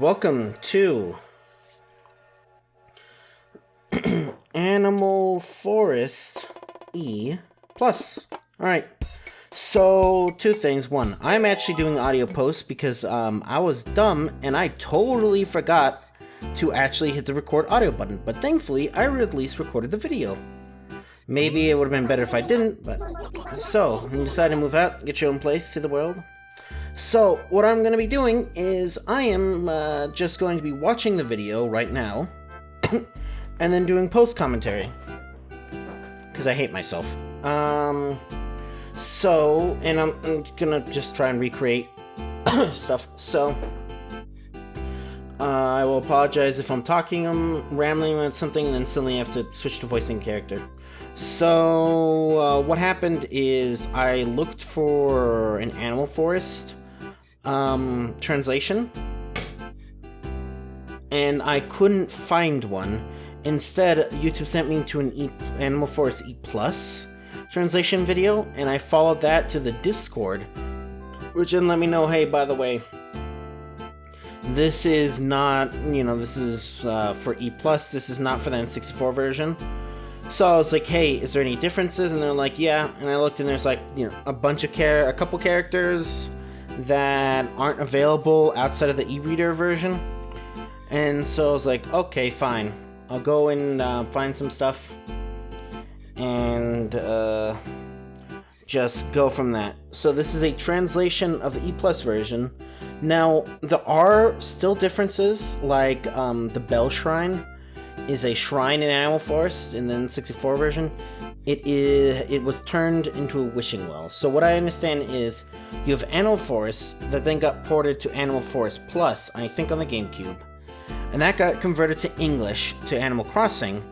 welcome to Animal Forest E+. Alright, so two things. One, I'm actually doing audio post because I was dumb and I totally forgot to actually hit the record audio button, but thankfully I at least recorded the video. Maybe it would have been better if I didn't, but... So, you decide to move out, get your own place to the world. So, what I'm going to be doing is I am just going to be watching the video right now, and then doing post-commentary, because I hate myself. So, and I'm going to just try and recreate stuff, so... I will apologize if I'm talking, rambling about something, and then suddenly I have to switch to voicing character. So, what happened is I looked for an Animal Forest translation, and I couldn't find one. Instead, YouTube sent me to an Animal Forest E+ translation video, and I followed that to the Discord, which then let me know, hey, by the way, this is not, this is for E+, this is not for the N64 version. So I was like, hey, is there any differences? And they're like, yeah. And I looked and there's like, a couple characters that aren't available outside of the e-reader version. And so I was like, okay, fine. I'll go and find some stuff and just go from that. So this is a translation of the E+ version. Now, there are still differences, like the Bell Shrine is a shrine in Animal Forest in the N64 version. It was turned into a wishing well. So what I understand is you have Animal Forest that then got ported to Animal Forest Plus, I think on the GameCube, and that got converted to English to Animal Crossing,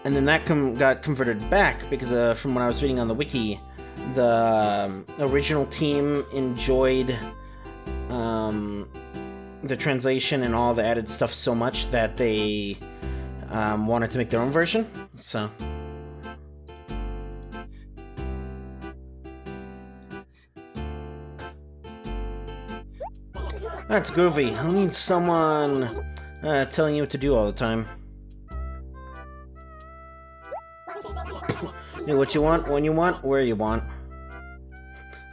and then that got converted back because from what I was reading on the wiki, the original team enjoyed the translation and all the added stuff so much that they wanted to make their own version, so... That's groovy. Who needs someone telling you what to do all the time? Do what you want, when you want, where you want.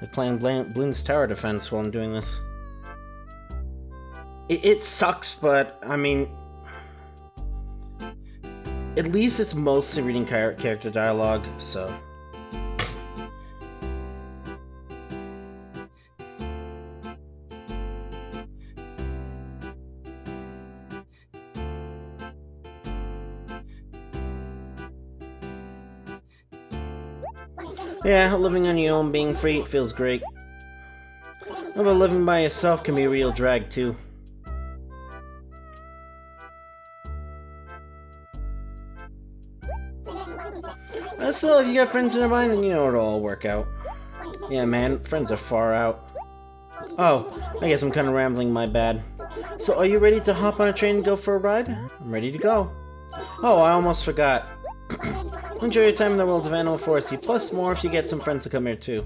Like playing Bloons Tower Defense while I'm doing this. It sucks, but, I mean... At least it's mostly reading character dialogue, so... Yeah, living on your own, being free, it feels great. But living by yourself can be a real drag, too. Still, if you got friends nearby, then it'll all work out. Yeah, man, friends are far out. Oh, I guess I'm kind of rambling, my bad. So, are you ready to hop on a train and go for a ride? I'm ready to go. Oh, I almost forgot. Enjoy your time in the world of Animal Forest E+, more if you get some friends to come here, too.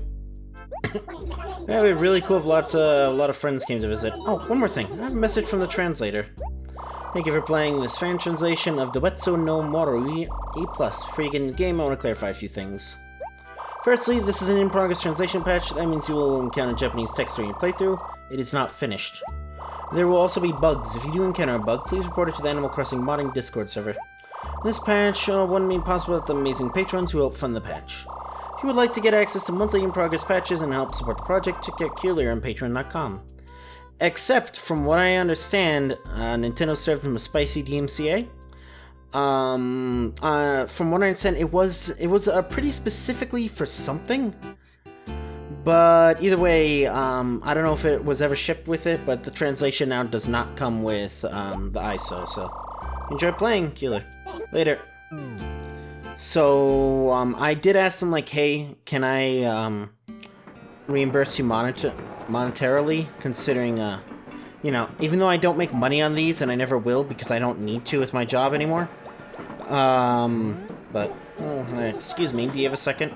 That would be really cool if a lot of friends came to visit. Oh, one more thing. I have a message from the translator. Thank you for playing this fan translation of Doetsu no Moru E+. Before you get in the game, I want to clarify a few things. Firstly, this is an in-progress translation patch. That means you will encounter Japanese text during your playthrough. It is not finished. There will also be bugs. If you do encounter a bug, please report it to the Animal Crossing modding Discord server. This patch wouldn't be possible without the amazing patrons who help fund the patch. If you would like to get access to monthly in-progress patches and help support the project, check out Keeler on Patreon.com. Except, from what I understand, Nintendo served him a spicy DMCA. From what I understand, it was pretty specifically for something. But either way, I don't know if it was ever shipped with it, but the translation now does not come with the ISO, so enjoy playing, Keeler. Later. So, I did ask them, like, hey, can I reimburse you monetarily, considering, even though I don't make money on these, and I never will because I don't need to with my job anymore. But, excuse me, do you have a second?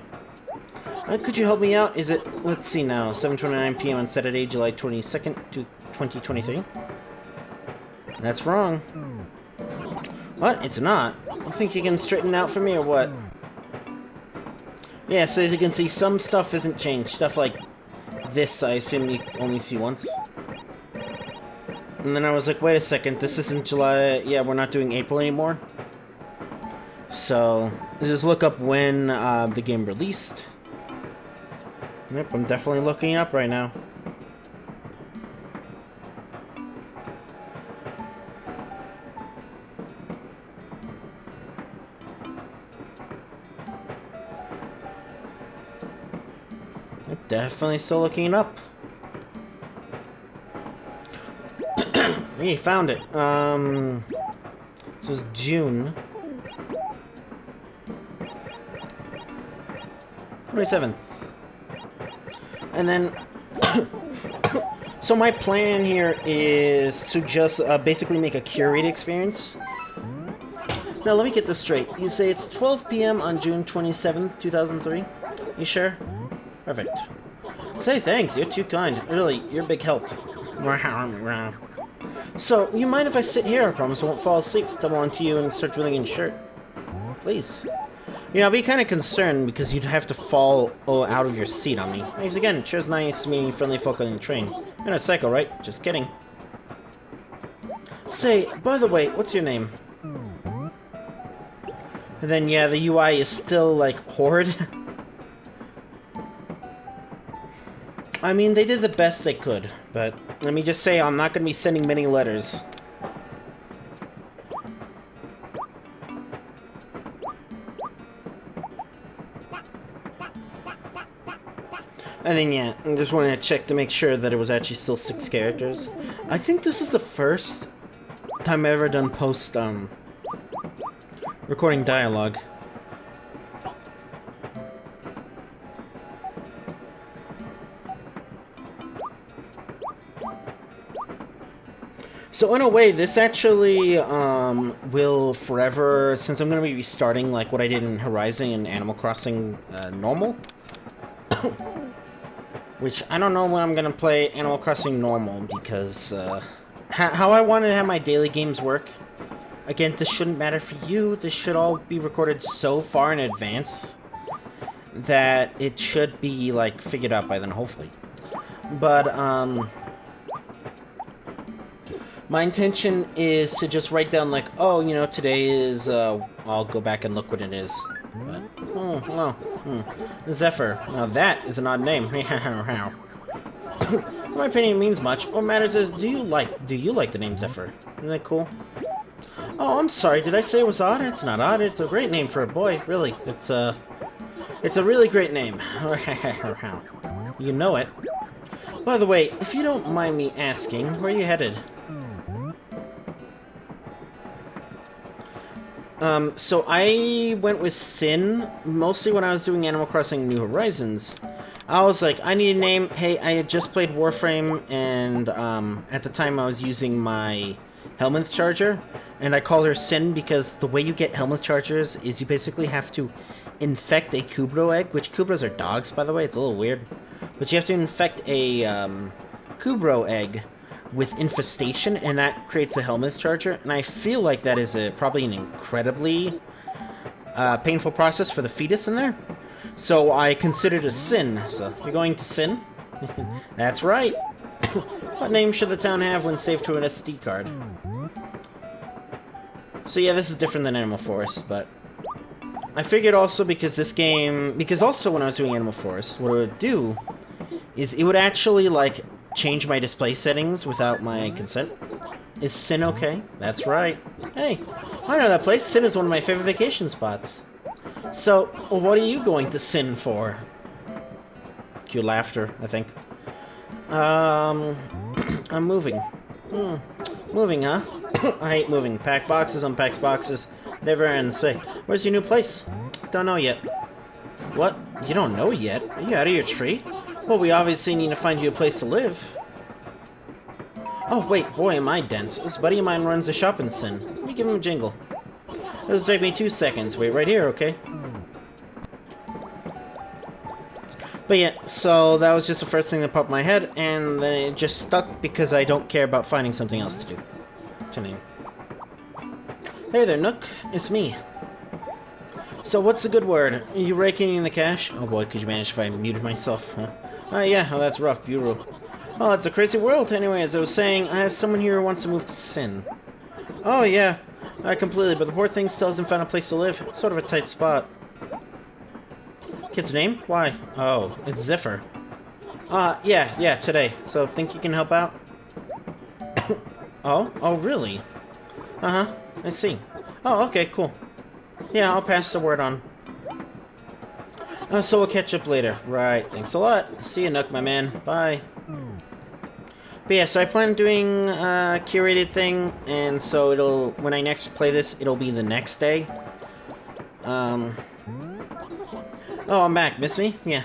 Could you help me out? Is it, let's see now, 7:29 p.m. on Saturday, July 22nd, 2023? That's wrong. What? It's not? You think you can straighten it out for me or what? Yeah, so as you can see, some stuff isn't changed. Stuff like this, I assume you only see once. And then I was like, wait a second, this isn't July. Yeah, we're not doing April anymore. So, just look up when the game released. Yep, I'm definitely looking up right now. I'm definitely still looking it up. Hey, found it. This was June 27th. And then, so my plan here is to just basically make a curated experience. Now, let me get this straight. You say it's 12 p.m. on June 27th, 2003? You sure? Perfect. Say thanks, you're too kind. Really, you're a big help. So, you mind if I sit here? I promise I won't fall asleep, double onto you, and start drilling in your shirt. Please. You know, I'll be kind of concerned because you'd have to fall out of your seat on me. Thanks again. It sure's nice meeting friendly folk on the train. You're not a psycho, right? Just kidding. Say, by the way, what's your name? And then, yeah, the UI is still, like, horrid. I mean, they did the best they could, but let me just say I'm not going to be sending many letters. And then, yeah, I just wanted to check to make sure that it was actually still 6 characters. I think this is the first time I've ever done post, recording dialogue. So in a way, this actually will forever, since I'm going to be restarting like what I did in Horizon and Animal Crossing Normal. Which, I don't know when I'm going to play Animal Crossing Normal, because how I wanted to have my daily games work. Again, this shouldn't matter for you. This should all be recorded so far in advance that it should be, like, figured out by then, hopefully. But, my intention is to just write down, like, oh, you know, today is, I'll go back and look what it is. But, Zephyr. Now that is an odd name. In my opinion, it means much. What matters is, do you like the name Zephyr? Isn't that cool? Oh, I'm sorry. Did I say it was odd? It's not odd. It's a great name for a boy. Really. It's a really great name. You know it. By the way, if you don't mind me asking, where are you headed? So I went with Sin, mostly when I was doing Animal Crossing New Horizons. I was like, I need a name. Hey, I had just played Warframe, and, at the time I was using my Helminth charger, and I called her Sin because the way you get Helminth chargers is you basically have to infect a Kubrow egg, which Kubrows are dogs, by the way, it's a little weird. But you have to infect a, Kubrow egg with infestation, and that creates a Helminth charger, and I feel like that is probably an incredibly painful process for the fetus in there. So I considered a Sin. So you're going to Sin? That's right. What name should the town have when saved to an SD card? So yeah, this is different than Animal Forest, but I figured also because this game, because also when I was doing Animal Forest, what it would do is it would actually, like, change my display settings without my consent. Is Sin okay? That's right. Hey, I know that place. Sin is one of my favorite vacation spots. So, what are you going to Sin for? Cue laughter, I think. I'm moving. Moving, huh? I hate moving. Pack boxes, unpack boxes. Never ends. Say, where's your new place? Don't know yet. What? You don't know yet? Are you out of your tree? Well, we obviously need to find you a place to live. Oh, wait, boy, am I dense. This buddy of mine runs a shop in Sin. Let me give him a jingle. It'll take me 2 seconds. Wait right here, okay? But yeah, so that was just the first thing that popped in my head, and then it just stuck because I don't care about finding something else to do. to name. Hey there, Nook. It's me. So what's the good word? Are you raking in the cash? Oh boy, could you manage if I muted myself, huh? Oh yeah, oh, that's rough, Bureau. Oh, it's a crazy world. Anyway, as I was saying, I have someone here who wants to move to Sin. Oh yeah, completely, but the poor thing still hasn't found a place to live. It's sort of a tight spot. Kid's name? Why? Oh, it's Ziffer. Yeah, today. So, think you can help out? Oh, really? Uh-huh, I see. Oh, okay, cool. Yeah, I'll pass the word on. So we'll catch up later. Right, thanks a lot. See you, Nook, my man. Bye. But yeah, so I plan on doing a curated thing, and so when I next play this, it'll be the next day. Oh, I'm back. Miss me? Yeah.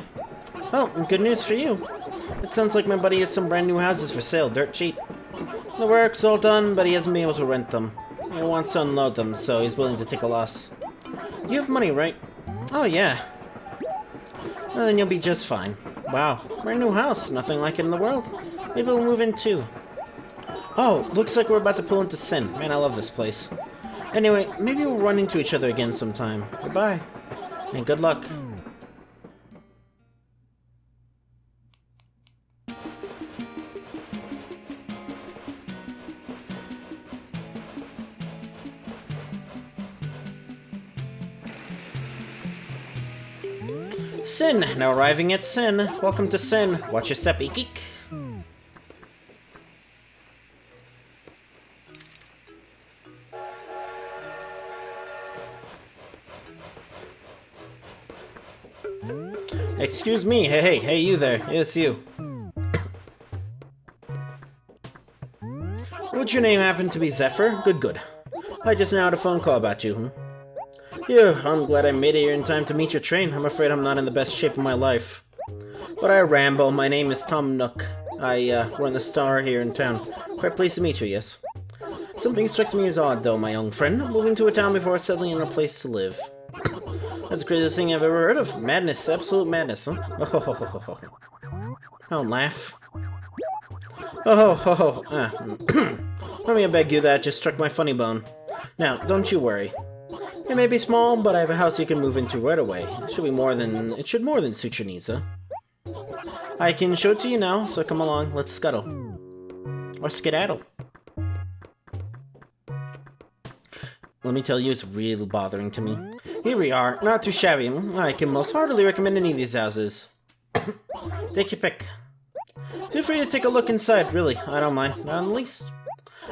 Oh, good news for you. It sounds like my buddy has some brand new houses for sale, dirt cheap. The work's all done, but he hasn't been able to rent them. He wants to unload them, so he's willing to take a loss. You have money, right? Oh, yeah. Well, then you'll be just fine. Wow, brand new house. Nothing like it in the world. Maybe we'll move in too. Oh, looks like we're about to pull into Sin. Man, I love this place. Anyway, maybe we'll run into each other again sometime. Goodbye. And good luck. Sin! Now arriving at Sin. Welcome to Sin. Watch your step, geek. Excuse me. Hey, you there. Yes, you. Would your name happen to be Zephyr? Good. I just now had a phone call about you, Phew, I'm glad I made it here in time to meet your train. I'm afraid I'm not in the best shape of my life. But I ramble. My name is Tom Nook. I run the Star here in town. Quite pleased to meet you, yes. Something strikes me as odd, though, my young friend. Moving to a town before settling in a place to live. That's the craziest thing I've ever heard of. Madness. Absolute madness, huh? Don't laugh. Let me beg you, that just struck my funny bone. Now, don't you worry. It may be small, but I have a house you can move into right away. It should more than suit your needs, huh? I can show it to you now, so come along, let's scuttle. Or skedaddle. Let me tell you, it's really bothering to me. Here we are, not too shabby. I can most heartily recommend any of these houses. Take your pick. Feel free to take a look inside, really. I don't mind, not in the least.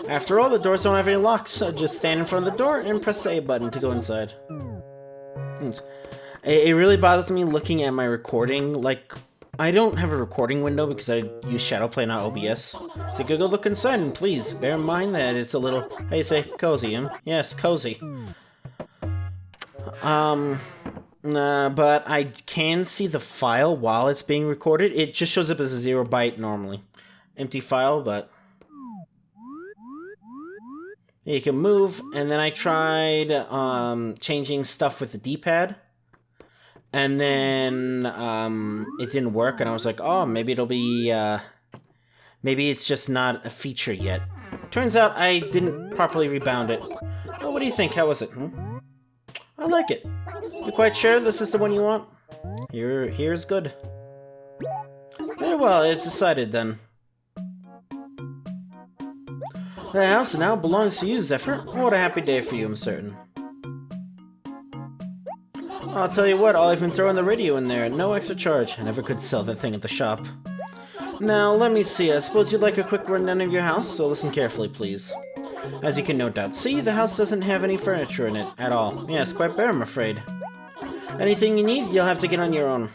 After all, the doors don't have any locks, so just stand in front of the door and press the A button to go inside. It really bothers me looking at my recording. Like, I don't have a recording window because I use Shadowplay, not OBS. Take a good look inside, and please, bear in mind that it's a little, how you say, cozy, huh? Yes, cozy. But I can see the file while it's being recorded. It just shows up as a 0 byte normally. Empty file, but... You can move, and then I tried changing stuff with the D-pad, and then it didn't work, and I was like, oh, maybe it'll be, maybe it's just not a feature yet. Turns out I didn't properly rebound it. Oh, what do you think? How was it? I like it. You quite sure this is the one you want? Here's good. Very well, it's decided then. The house now belongs to you, Zephyr. What a happy day for you, I'm certain. I'll tell you what, I'll even throw in the radio in there at no extra charge. I never could sell that thing at the shop. Now, let me see. I suppose you'd like a quick rundown of your house, so listen carefully, please. As you can no doubt see, the house doesn't have any furniture in it at all. Yes, quite bare, I'm afraid. Anything you need, you'll have to get on your own.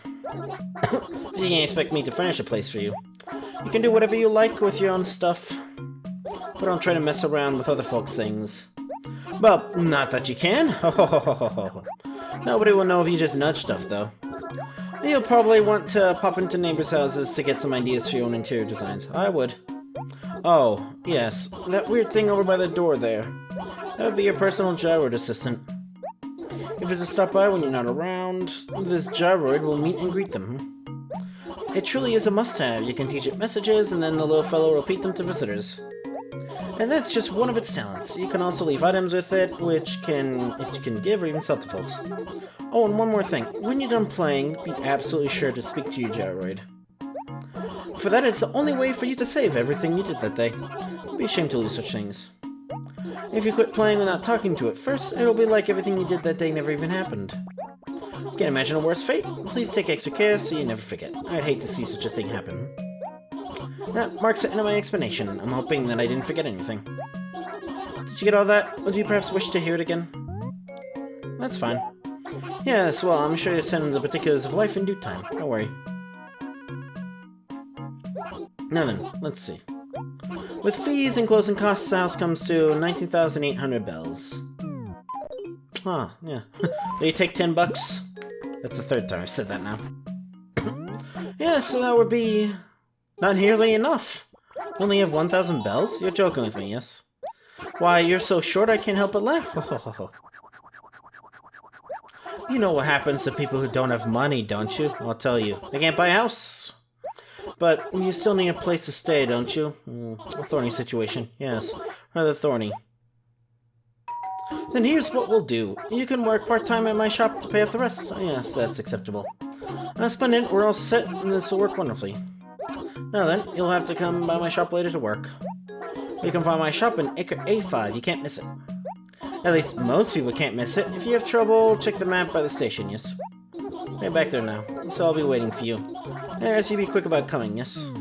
You can't expect me to furnish a place for you. You can do whatever you like with your own stuff. But don't try to mess around with other folks' things. Well, not that you can. Nobody will know if you just nudge stuff, though. You'll probably want to pop into neighbors' houses to get some ideas for your own interior designs. I would. Oh, yes. That weird thing over by the door there. That would be your personal gyroid assistant. If it's a stop by when you're not around, this gyroid will meet and greet them. It truly is a must-have. You can teach it messages, and then the little fellow will repeat them to visitors. And that's just one of its talents. You can also leave items with it, which it can give or even sell to folks. Oh, and one more thing. When you're done playing, be absolutely sure to speak to your gyroid. For that, it's the only way for you to save everything you did that day. It'd be a shame to lose such things. If you quit playing without talking to it first, it'll be like everything you did that day never even happened. Can't imagine a worse fate. Please take extra care so you never forget. I'd hate to see such a thing happen. That marks the end of my explanation. I'm hoping that I didn't forget anything. Did you get all that? Or do you perhaps wish to hear it again? That's fine. Yes, well, I'm sure you'll send the particulars of life in due time. Don't worry. Now then, let's see. With fees and closing costs, the house comes to 19,800 bells. Huh, yeah. Will you take 10 bucks? That's the third time I've said that now. Yeah, so that would be... not nearly enough. You only have 1,000 bells? You're joking with me, yes? Why, you're so short I can't help but laugh. You know what happens to people who don't have money, don't you? I'll tell you. They can't buy a house. But you still need a place to stay, don't you? A thorny situation, yes. Rather thorny. Then here's what we'll do. You can work part-time at my shop to pay off the rest. Yes, that's acceptable. Splendid, we're all set, and this will work wonderfully. Now then, you'll have to come by my shop later to work. You can find my shop in Ep3. You can't miss it. At least most people can't miss it. If you have trouble, check the map by the station, yes? Right back there now. So I'll be waiting for you. There, so you be quick about coming, yes?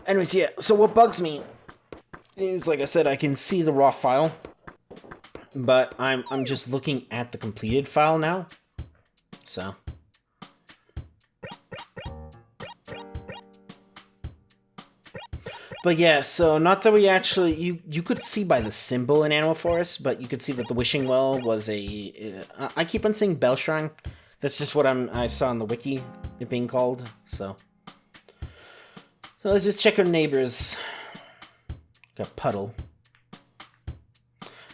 Anyways, yeah, so what bugs me is, like I said, I can see the raw file, but I'm just looking at the completed file now. So... but yeah, so not that we actually... You could see by the symbol in Animal Forest, but you could see that the wishing well was a... I keep on saying Bell Shrine. That's just what I saw on the wiki, it being called, so... So let's just check our neighbors. Got Puddle.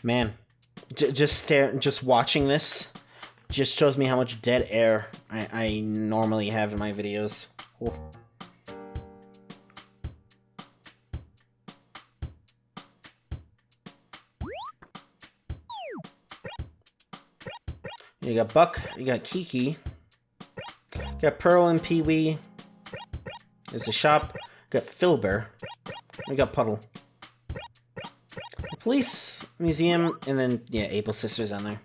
Man, just watching this just shows me how much dead air I normally have in my videos. Oh. You got Buck, you got Kiki, you got Pearl and Pee-wee. There's a shop, you got Filber, we got Puddle. The police, museum, and then, yeah, April Sisters on there.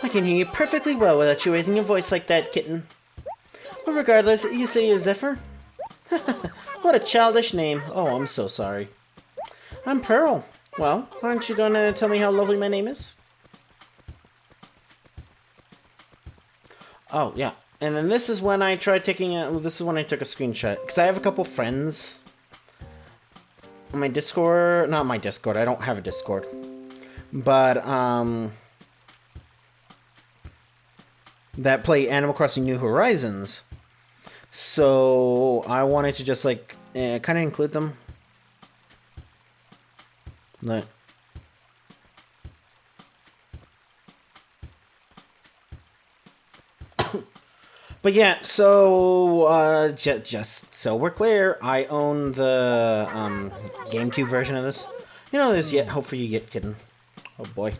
I can hear you perfectly well without you raising your voice like that, kitten. But regardless, you say you're Zephyr? What a childish name. Oh, I'm so sorry. I'm Pearl. Well, aren't you gonna tell me how lovely my name is? Oh, yeah. And then this is when I tried taking a... this is when I took a screenshot. Because I have a couple friends on my Discord... not my Discord, I don't have a Discord. But, that play Animal Crossing New Horizons. So I wanted to just like kind of include them. But yeah, so just so we're clear, I own the GameCube version of this. You know, there's yet hope for you yet, kitten. Oh boy.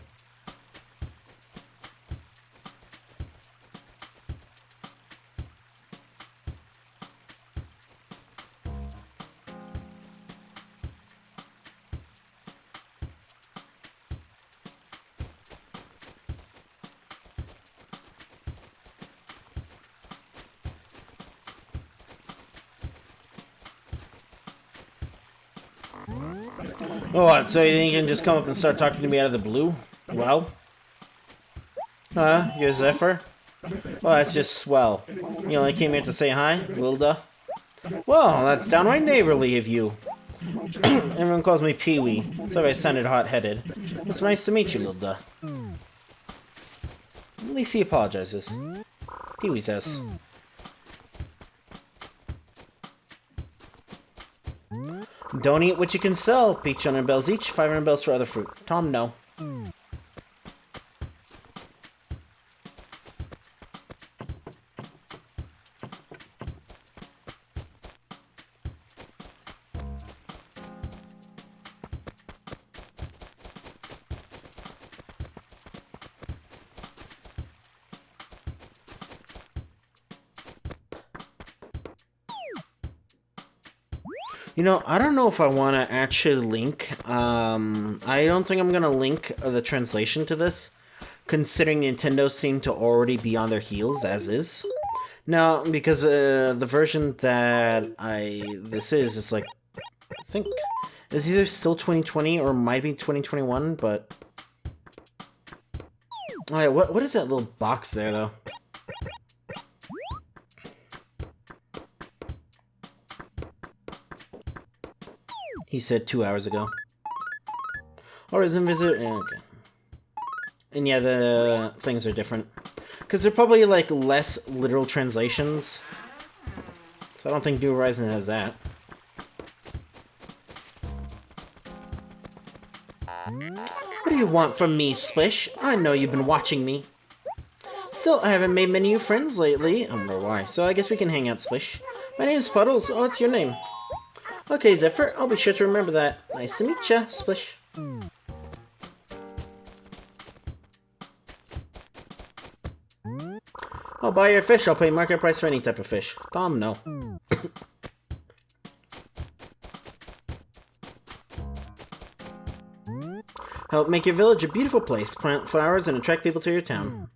Oh, what, so you think you can just come up and start talking to me out of the blue? Well? You're Zephyr? Well, that's just swell. You only came here to say hi, Wilda? Well, that's downright neighborly of you. Everyone calls me Pee-wee, so I sounded hot-headed. It's nice to meet you, Wilda. At least he apologizes. Pee-wee says. Don't eat what you can sell. Peach 100 bells each, 500 bells for other fruit. Tom, no. You know, I don't know if I want to actually link. I don't think I'm going to link the translation to this, considering Nintendo seemed to already be on their heels, as is. No, because the version that this is like, I think, it's either still 2020 or might be 2021, but... Oh yeah, what is that little box there, though? He said 2 hours ago. Horizon visit. Okay. And yeah, the things are different. Because they're probably like less literal translations. So I don't think New Horizon has that. What do you want from me, Splish? I know you've been watching me. Still, I haven't made many new friends lately. I wonder why. So I guess we can hang out, Splish. My name's Puddles. Oh, what's your name? Okay, Zephyr, I'll be sure to remember that. Nice to meet ya, Splish. I'll buy your fish. I'll pay market price for any type of fish. Tom, no. Help make your village a beautiful place. Plant flowers and attract people to your town.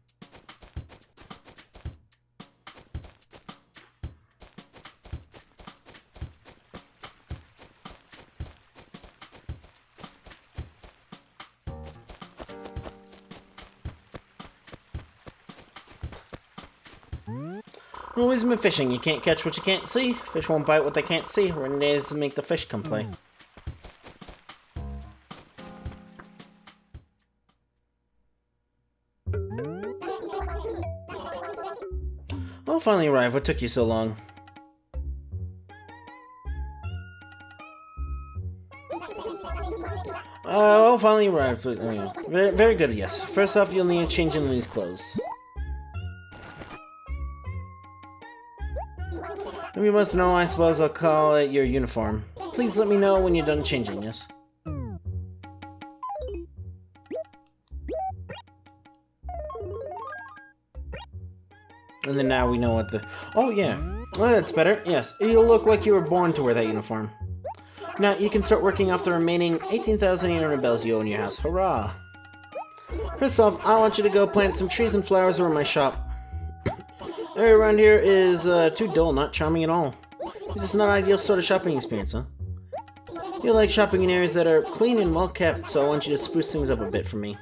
Always been fishing. You can't catch what you can't see. Fish won't bite what they can't see. Rainy days make the fish come play. Well, finally arrived. What took you so long? Well, finally arrived. Very, very good, yes. First off, you'll need to change into these clothes. If you must know, I suppose I'll call it your uniform. Please let me know when you're done changing, yes? And then now we know what the... Oh, yeah. Well, that's better. Yes, you'll look like you were born to wear that uniform. Now, you can start working off the remaining 18,800 bells you owe in your house. Hurrah! First off, I want you to go plant some trees and flowers around my shop. Area around here is too dull, not charming at all. This is not an ideal sort of shopping experience, huh? You like shopping in areas that are clean and well kept, so I want you to spruce things up a bit for me.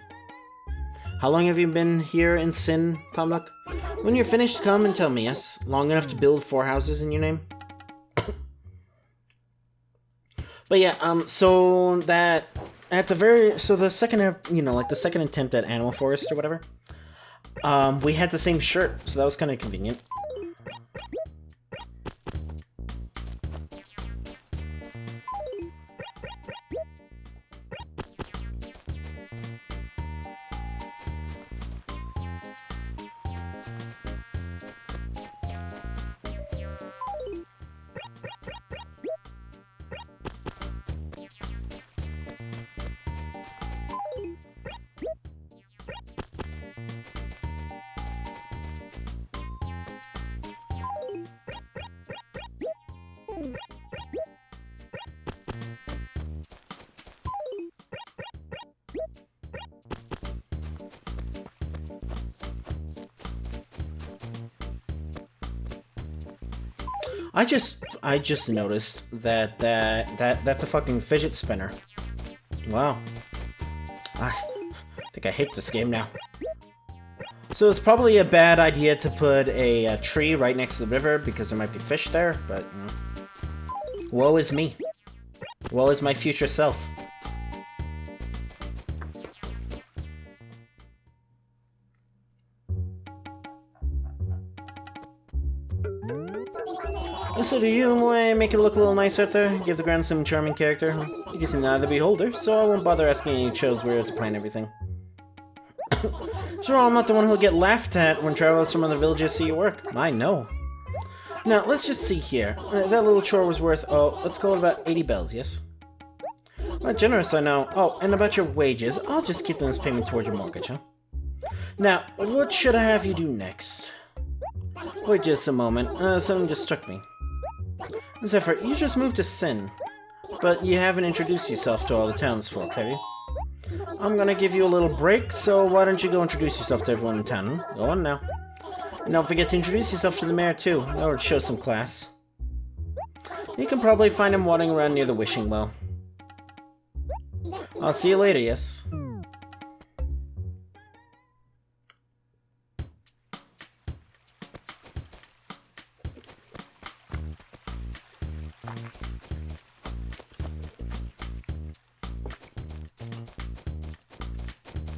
How long have you been here in Sin, Tom Nook? When you're finished, come and tell me, yes? Long enough to build 4 houses in your name? But yeah, so that... At the very... So the second, you know, like the second attempt at Animal Forest or whatever, we had the same shirt, so that was kind of convenient. I just noticed that's a fucking fidget spinner. Wow. I think I hate this game now. So it's probably a bad idea to put a tree right next to the river because there might be fish there, but you know. Woe is me. Woe is my future self. So do you make it look a little nice out there? Give the ground some charming character? You can see the eye of the beholder, so I won't bother asking any shows where to plan everything. Sure, I'm not the one who'll get laughed at when travelers from other villages see your work. I know. Now, let's just see here. That little chore was worth, let's call it about 80 bells, yes? Not generous, I know. Oh, and about your wages, I'll just keep them as payment toward your mortgage, huh? Now, what should I have you do next? Wait just a moment. Something just struck me. Zephyr, you just moved to Sin, but you haven't introduced yourself to all the townsfolk, have you? I'm gonna give you a little break, so why don't you go introduce yourself to everyone in town? Go on now. And don't forget to introduce yourself to the mayor, too, in order to show some class. You can probably find him wandering around near the wishing well. I'll see you later, yes?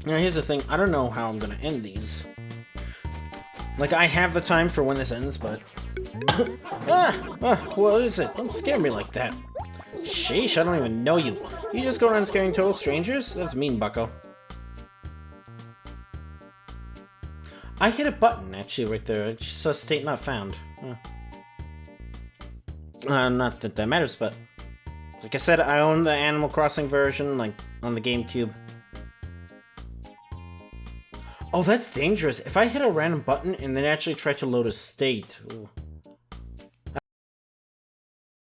Now, here's the thing. I don't know how I'm gonna end these. Like, I have the time for when this ends, but... what is it? Don't scare me like that. Sheesh, I don't even know you. You just go around scaring total strangers? That's mean, bucko. I hit a button, actually, right there. It just says state not found. Not that that matters, but... Like I said, I own the Animal Crossing version, like, on the GameCube. Oh, that's dangerous. If I hit a random button and then actually try to load a state... Ooh.